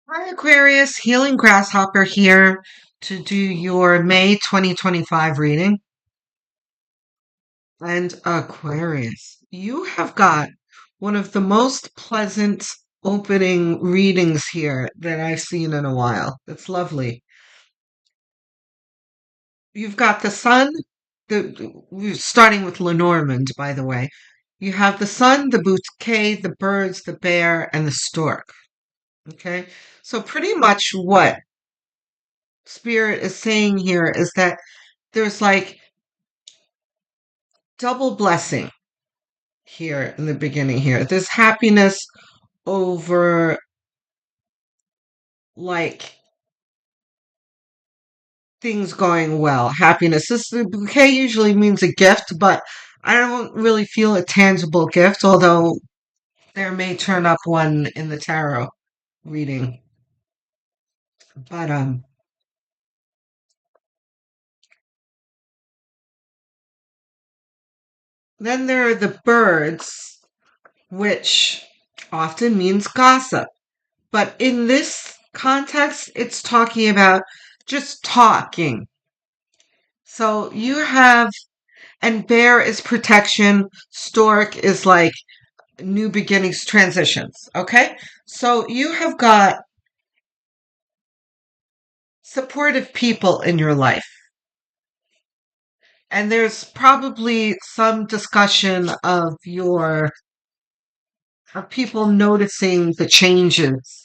Hi, Aquarius. Healing Grasshopper here to do your May 2025 reading. And Aquarius, you have got one of the most pleasant opening readings here that I've seen in a while. It's lovely. You've got the sun, we're starting with Lenormand, by the way. You have the sun, the bouquet, the birds, the bear, and the stork. Okay? So pretty much what Spirit is saying here is that there's like double blessing here in the beginning here. There's happiness over like things going well. Happiness. This the bouquet usually means a gift, but I don't really feel a tangible gift, although there may turn up one in the tarot reading. But then there are the birds, which often means gossip. But in this context, it's talking about just talking. So you have, and bear is protection, stork is like new beginnings, transitions. Okay. So you have got supportive people in your life. And there's probably some discussion of people noticing the changes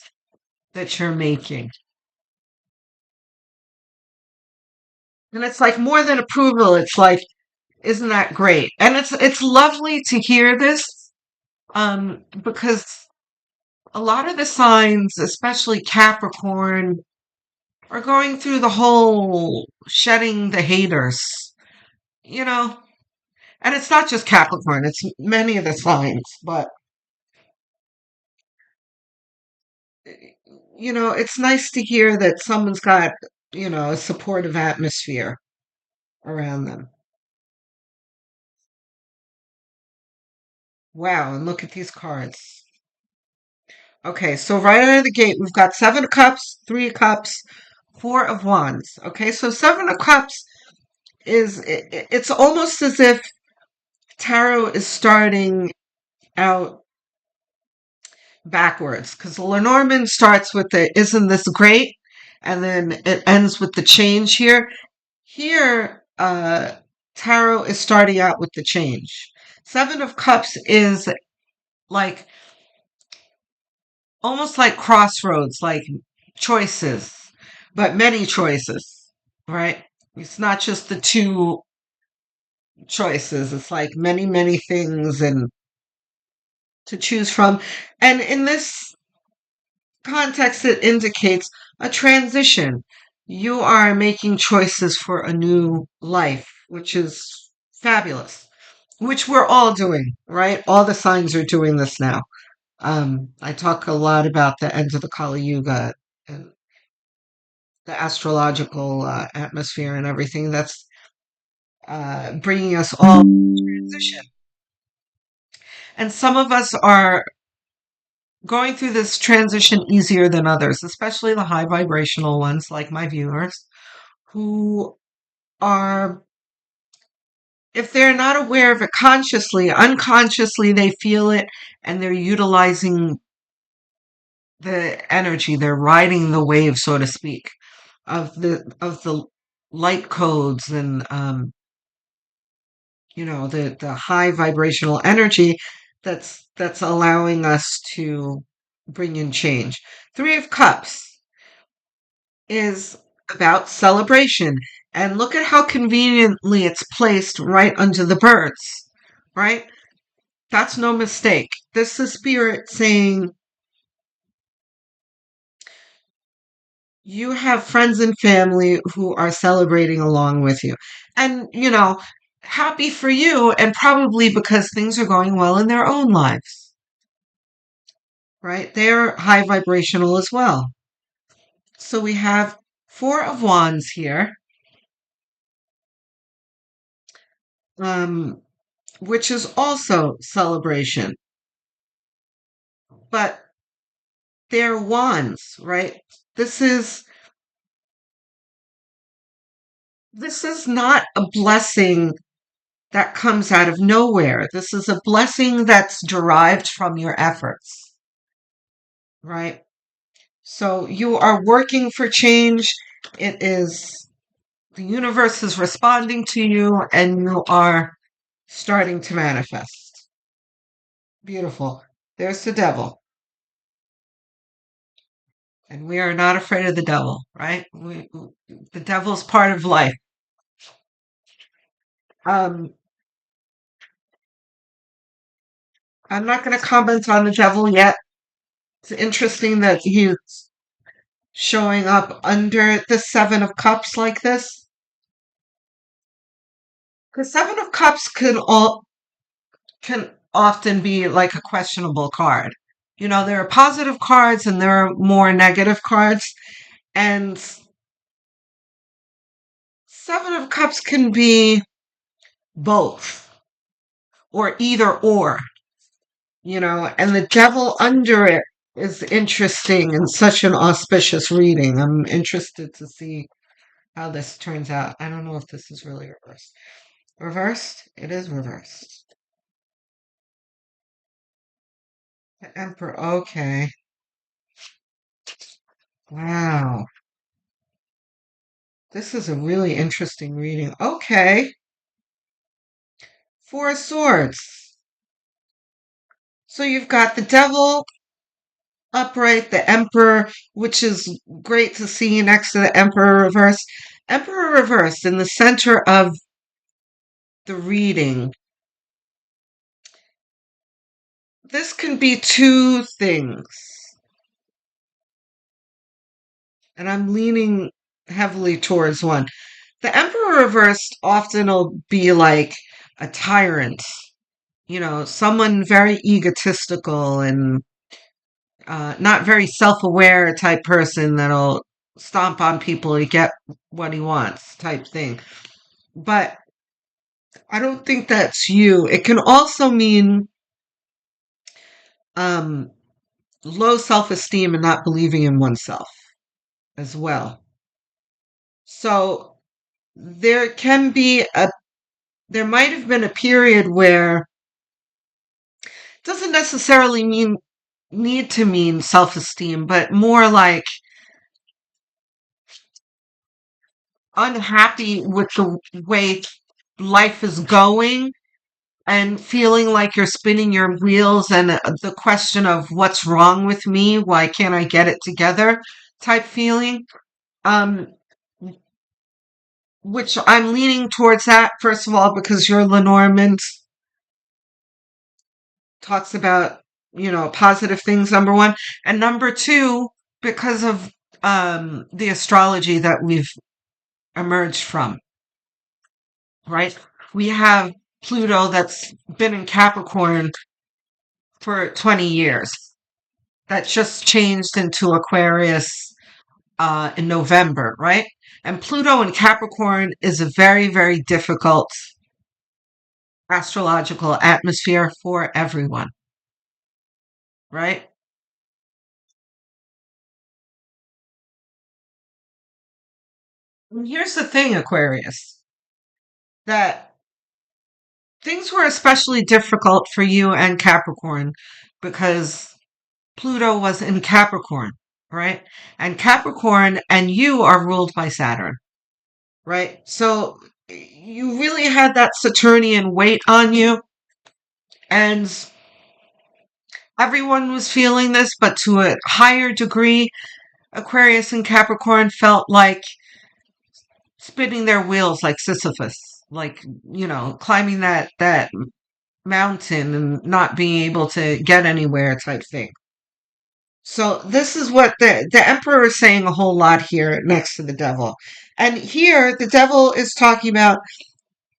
that you're making. And it's like more than approval. It's like, isn't that great? And it's lovely to hear this, because a lot of the signs, especially Capricorn, are going through the whole shedding the haters, you know? And it's not just Capricorn, it's many of the signs, but it's nice to hear that someone's got, a supportive atmosphere around them. Wow, and look at these cards. Okay, so right out of the gate, we've got Seven of Cups, Three of Cups, Four of Wands. Okay, so Seven of Cups it's almost as if tarot is starting out backwards because Lenormand starts with the "Isn't this great?" and then it ends with the change here. Here, tarot is starting out with the change. Seven of Cups is like almost like crossroads, like choices, but many choices, right? It's not just the two choices. It's like many, many things and to choose from. And in this context, it indicates a transition. You are making choices for a new life, which is fabulous, which we're all doing, right? All the signs are doing this now. I talk a lot about the end of the Kali Yuga and the astrological atmosphere and everything that's bringing us all to transition. And some of us are going through this transition easier than others, especially the high vibrational ones like my viewers, who are, if they're not aware of it consciously, unconsciously they feel it and they're utilizing the energy. They're riding the wave, so to speak, of the light codes and the high vibrational energy that's allowing us to bring in change. Three of Cups is about celebration. And look at how conveniently it's placed right under the birds, right? That's no mistake. This is spirit saying you have friends and family who are celebrating along with you. And, happy for you, and probably because things are going well in their own lives, right? They're high vibrational as well. So we have Four of Wands here, um, which is also celebration. But They're wands, right? This is this is not a blessing that comes out of nowhere. This is a blessing that's derived from your efforts, right? So you are working for change. It is the universe is responding to you and you are starting to manifest. Beautiful. There's the devil. And we are not afraid of the devil, right? The devil's part of life. Um, I'm not going to comment on the devil yet. It's interesting that he's showing up under the Seven of Cups like this. Because Seven of Cups can often be like a questionable card. You know, there are positive cards and there are more negative cards. And Seven of Cups can be both or either or, and the devil under it is interesting and such an auspicious reading. I'm interested to see how this turns out. I don't know if this is really reversed. Reversed? It is reversed. The Emperor. Okay. Wow. This is a really interesting reading. Okay. Four of Swords. So you've got the devil upright, the Emperor, which is great to see next to the Emperor reversed. Emperor reversed in the center of the reading. This can be two things. And I'm leaning heavily towards one. The Emperor reversed often will be like a tyrant, someone very egotistical and not very self-aware type person that'll stomp on people to get what he wants type thing. But I don't think that's you. It can also mean um, low self-esteem and not believing in oneself as well. So there might have been a period where it doesn't necessarily need to mean self-esteem, but more like unhappy with the way life is going and feeling like you're spinning your wheels and the question of what's wrong with me, why can't I get it together type feeling. Um, which I'm leaning towards that, first of all, because your Lenormand talks about, positive things, number one. And number two, because of the astrology that we've emerged from, right? We have Pluto that's been in Capricorn for 20 years. That's just changed into Aquarius in November, right? And Pluto in Capricorn is a very, very difficult astrological atmosphere for everyone, right? And here's the thing, Aquarius, that things were especially difficult for you and Capricorn because Pluto was in Capricorn, right? And Capricorn and you are ruled by Saturn, right? So you really had that Saturnian weight on you, and everyone was feeling this, but to a higher degree. Aquarius and Capricorn felt like spinning their wheels like Sisyphus, like, climbing that mountain and not being able to get anywhere type thing. So this is what the emperor is saying a whole lot here next to the devil. And here the devil is talking about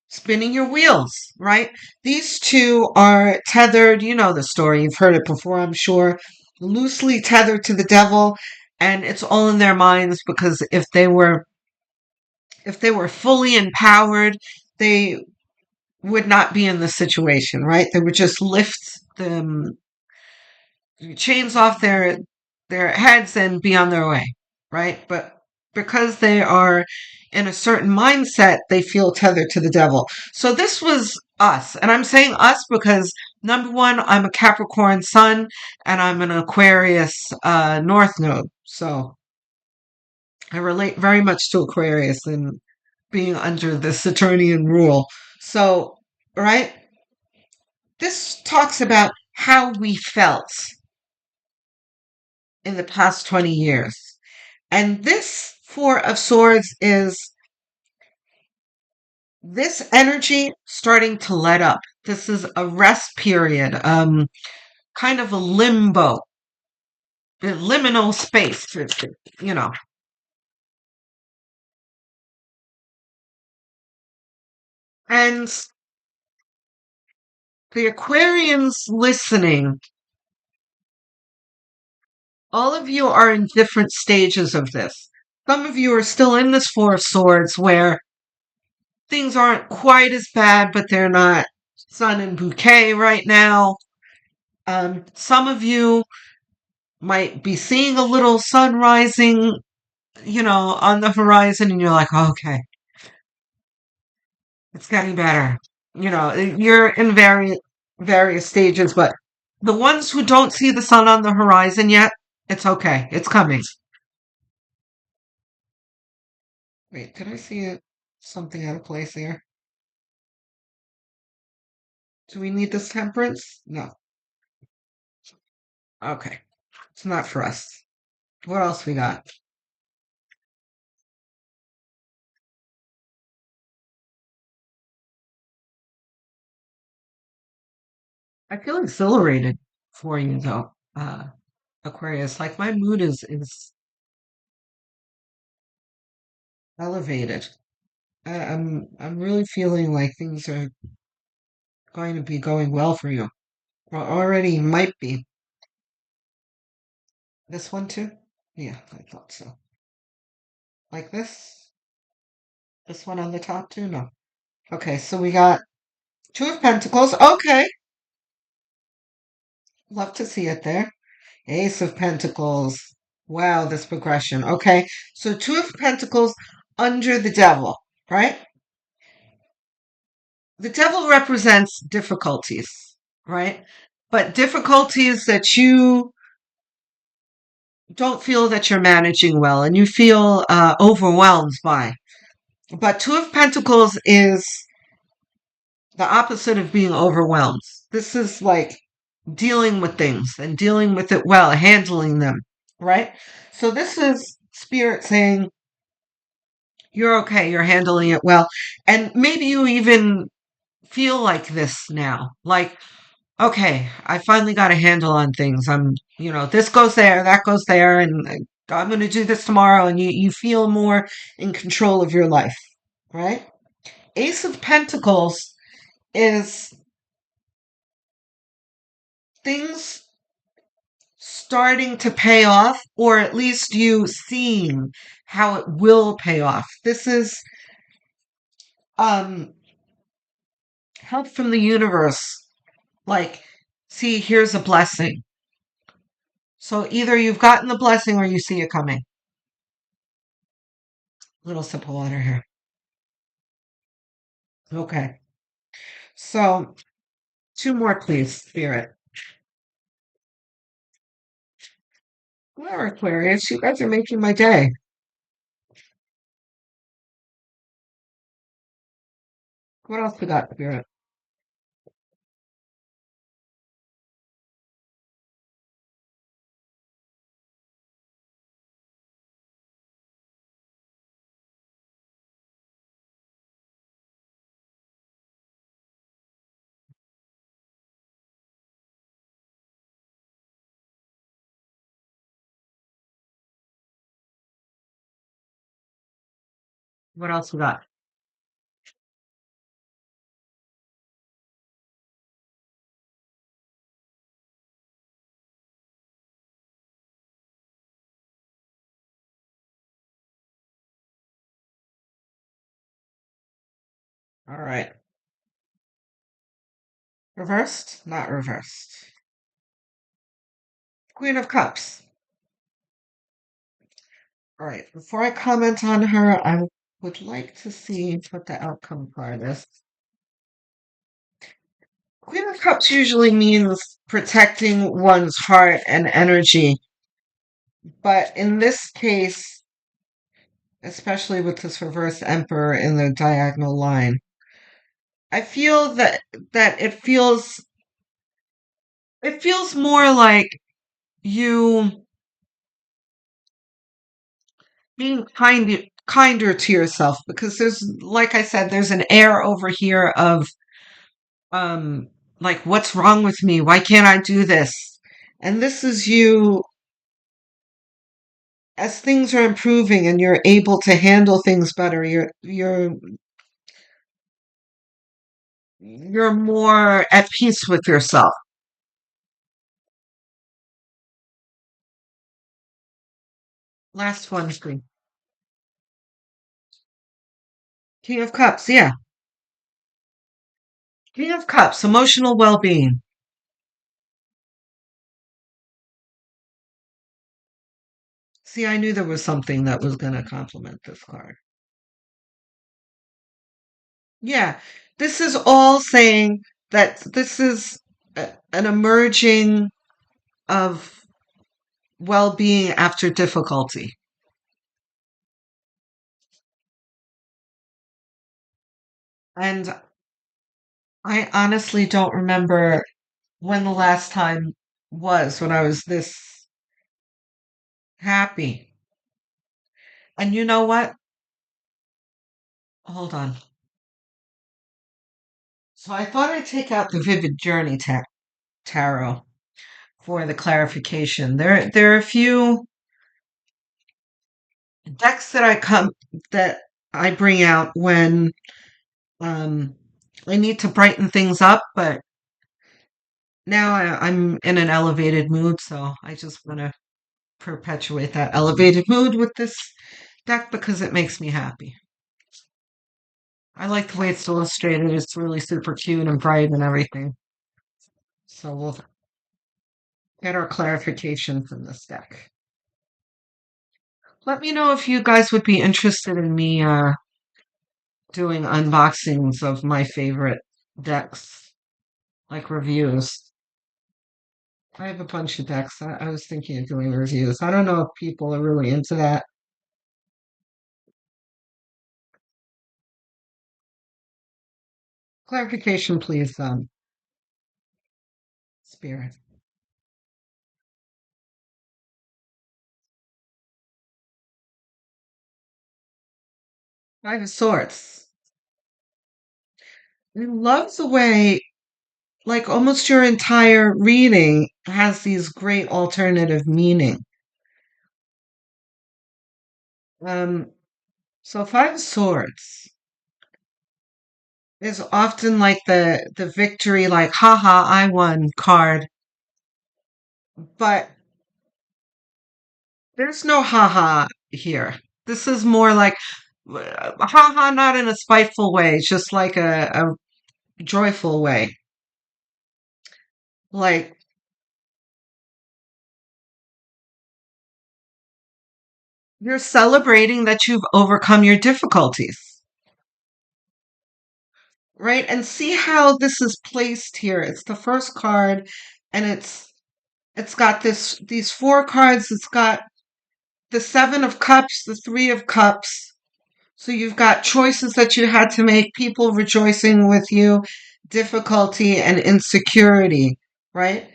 spinning your wheels, right? These two are tethered. You know the story. You've heard it before, I'm sure. Loosely tethered to the devil, and it's all in their minds because if they were fully empowered, they would not be in this situation, right? They would just lift the chains off their their heads and be on their way, right? But because they are in a certain mindset, they feel tethered to the devil. So this was us. And I'm saying us because number one, I'm a Capricorn sun and I'm an Aquarius North Node. So I relate very much to Aquarius and being under the Saturnian rule. So, right? This talks about how we felt in the past 20 years. And this Four of Swords is this energy starting to let up. This is a rest period, kind of a limbo, a liminal space, you know. And the Aquarians listening, all of you are in different stages of this. Some of you are still in this Four of Swords where things aren't quite as bad, but they're not sun and bouquet right now. Some of you might be seeing a little sun rising, on the horizon, and you're like, oh, okay, it's getting better. You're in various stages, but the ones who don't see the sun on the horizon yet, it's okay. It's coming. Wait, did I see something out of place here? Do we need this temperance? No. Okay. It's not for us. What else we got? I feel exhilarated for you though, Aquarius. Like my mood is elevated. I'm really feeling like things are going to be going well for you. Well, already might be. This one too? Yeah, I thought so. Like this? This one on the top too? No. Okay, so we got Two of Pentacles. Okay. Love to see it there. Ace of Pentacles. Wow, this progression. Okay. So Two of Pentacles under the Devil, right? The Devil represents difficulties, right? But difficulties that you don't feel that you're managing well and you feel overwhelmed by. But Two of Pentacles is the opposite of being overwhelmed. This is like dealing with things and dealing with it well, handling them, right? So this is Spirit saying, you're okay, you're handling it well. And maybe you even feel like this now. Like, okay, I finally got a handle on things. This goes there, that goes there, and I'm going to do this tomorrow. And you feel more in control of your life, right? Ace of Pentacles is things starting to pay off, or at least you seeing how it will pay off. This is um help from the universe. Like, see, here's a blessing. So either you've gotten the blessing or you see it coming. Little sip of water here. Okay. So two more, please, Spirit. Well, Aquarius, you guys are making my day. What else we got, Spirit? What else we got? All right. Reversed? Not reversed. Queen of Cups. All right, before I comment on her, I would like to see what the outcome card is. Queen of Cups usually means protecting one's heart and energy, but in this case, especially with this reverse emperor in the diagonal line, I feel that it feels more like you being kinder to yourself, because there's, like I said, there's an air over here of um like, what's wrong with me? Why can't I do this? And this is you, as things are improving and you're able to handle things better, you're more at peace with yourself. Last one, please. King of Cups, yeah. King of Cups, emotional well-being. See, I knew there was something that was going to complement this card. Yeah, this is all saying that this is an emerging of well-being after difficulty. And I honestly don't remember when the last time was when I was this happy. And you know what? Hold on. So I thought I'd take out the Vivid Journey tarot for the clarification. There are a few decks that I bring out when um I need to brighten things up, but now I'm in an elevated mood, so I just want to perpetuate that elevated mood with this deck because it makes me happy. I like the way it's illustrated. It's really super cute and bright and everything. So we'll get our clarification from this deck. Let me know if you guys would be interested in me doing unboxings of my favorite decks, like reviews. I have a bunch of decks. I was thinking of doing reviews. I don't know if people are really into that. Clarification, please, Spirit. Five of Swords. I love the way, like, almost your entire reading has these great alternative meaning. Um, so Five of Swords is often like the victory, like, haha, I won card. But there's no haha here. This is more like haha, not in a spiteful way, just like a joyful way. Like, you're celebrating that you've overcome your difficulties, right? And see how this is placed here. It's the first card, and it's got these four cards. It's got the Seven of Cups, the Three of Cups. So you've got choices that you had to make, people rejoicing with you, difficulty and insecurity, right?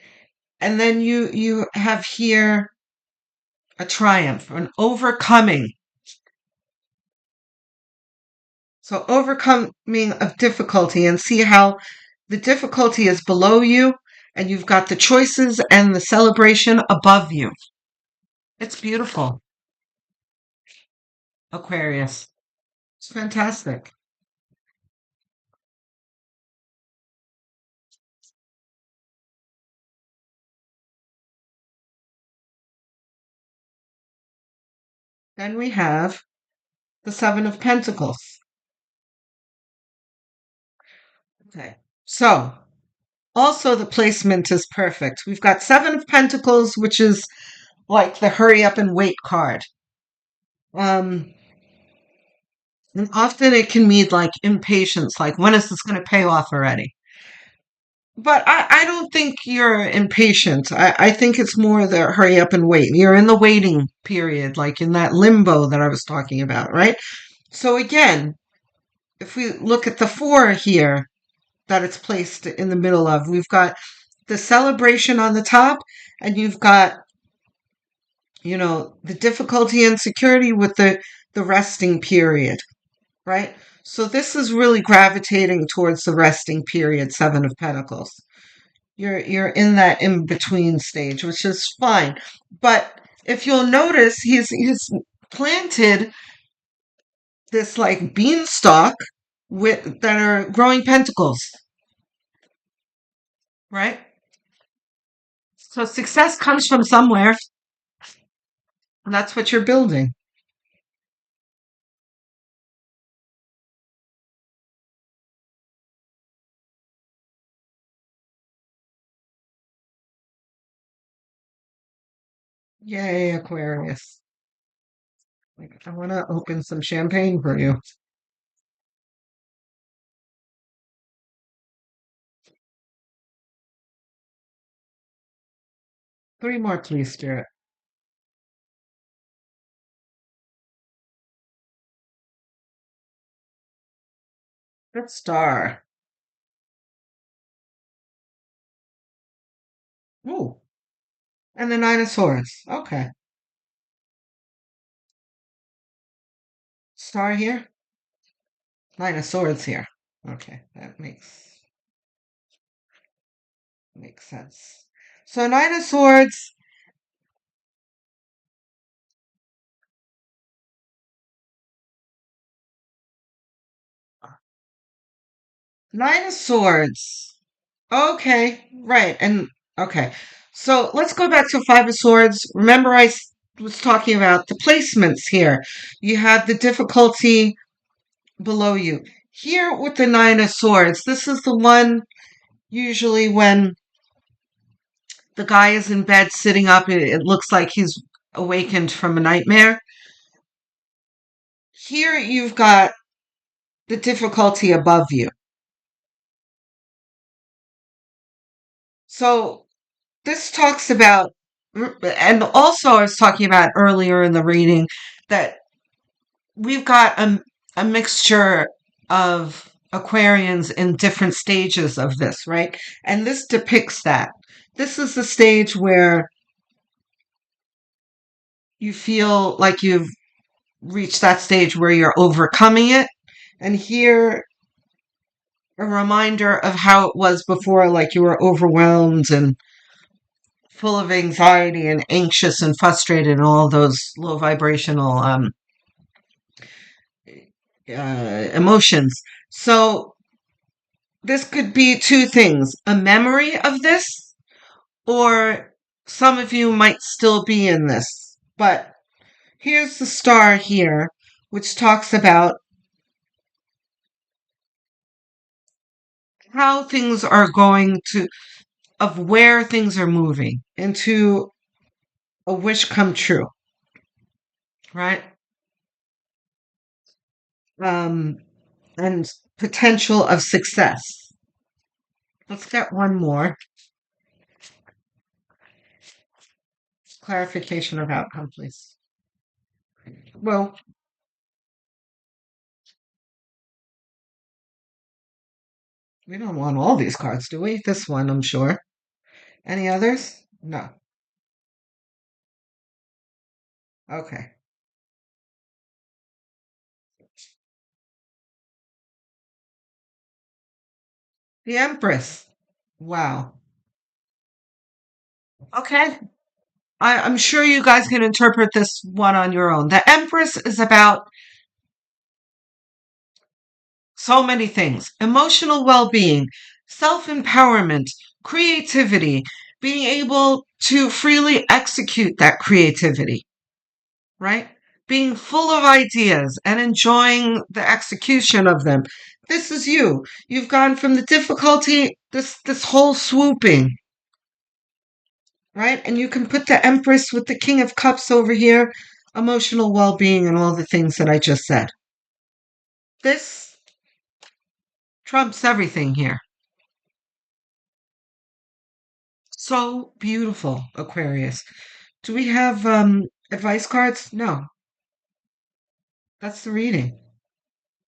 And then you have here a triumph, an overcoming. So overcoming of difficulty, and see how the difficulty is below you and you've got the choices and the celebration above you. It's beautiful, Aquarius. It's fantastic. Then we have the Seven of Pentacles. Okay. So also the placement is perfect. We've got Seven of Pentacles, which is like the hurry up and wait card. Um, and often it can mean like impatience, like when is this going to pay off already? But I don't think you're impatient. I think it's more the hurry up and wait. You're in the waiting period, like in that limbo that I was talking about, right? So again, if we look at the four here that it's placed in the middle of, we've got the celebration on the top, and you've got, the difficulty and security with the resting period, right? So this is really gravitating towards the resting period, Seven of Pentacles. You're in that in between stage, which is fine. But if you'll notice, he's planted this like beanstalk with that are growing pentacles, right? So success comes from somewhere, and that's what you're building. Yay, Aquarius. I want to open some champagne for you. Three more, please, Spirit. Good star. Ooh, and the Nine of Swords. Okay. Star here. Nine of Swords here. Okay, that makes sense. So Nine of Swords. Nine of Swords. Okay, right. And okay. So let's go back to Five of Swords. Remember, was talking about the placements here. You have the difficulty below you. Here with the Nine of Swords, this is the one usually when the guy is in bed sitting up, it looks like he's awakened from a nightmare. Here you've got the difficulty above you. So this talks about, and also I was talking about earlier in the reading, that we've got a mixture of Aquarians in different stages of this, right? And this depicts that. This is the stage where you feel like you've reached that stage where you're overcoming it. And here, a reminder of how it was before, like you were overwhelmed and full of anxiety and anxious and frustrated and all those low vibrational emotions. So this could be two things: a memory of this, or some of you might still be in this. But here's the star here, which talks about how things are going to, of where things are moving into a wish come true, right? Um, and potential of success. Let's get one more clarification of outcome, please. Well, we don't want all these cards, do we? This one, I'm sure. Any others? No. Okay. The Empress. Wow. Okay. I'm sure you guys can interpret this one on your own. The Empress is about so many things: emotional well being, self empowerment, creativity, being able to freely execute that creativity, right? Being full of ideas and enjoying the execution of them. This is you. You've gone from the difficulty, this whole swooping, right? And you can put the Empress with the King of Cups over here. emotional well-being and all the things that I just said. This trumps everything here. So beautiful, Aquarius. Do we have advice cards? No, that's the reading.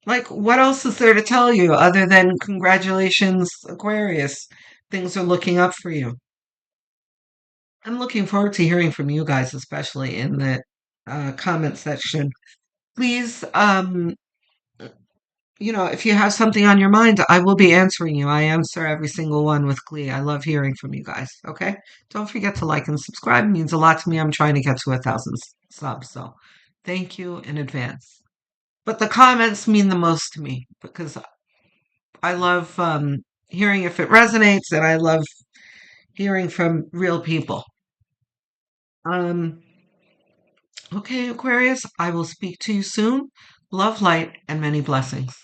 Like, what else is there to tell you other than congratulations, Aquarius? Things are looking up for you. I'm looking forward to hearing from you guys, especially in the comment section. Please, if you have something on your mind, I will be answering you. I answer every single one with glee. I love hearing from you guys. Okay? Don't forget to like and subscribe. It means a lot to me. I'm trying to get to 1,000 subs. So thank you in advance. But the comments mean the most to me because I love hearing if it resonates, and I love hearing from real people. Um, okay, Aquarius, I will speak to you soon. Love, light, and many blessings.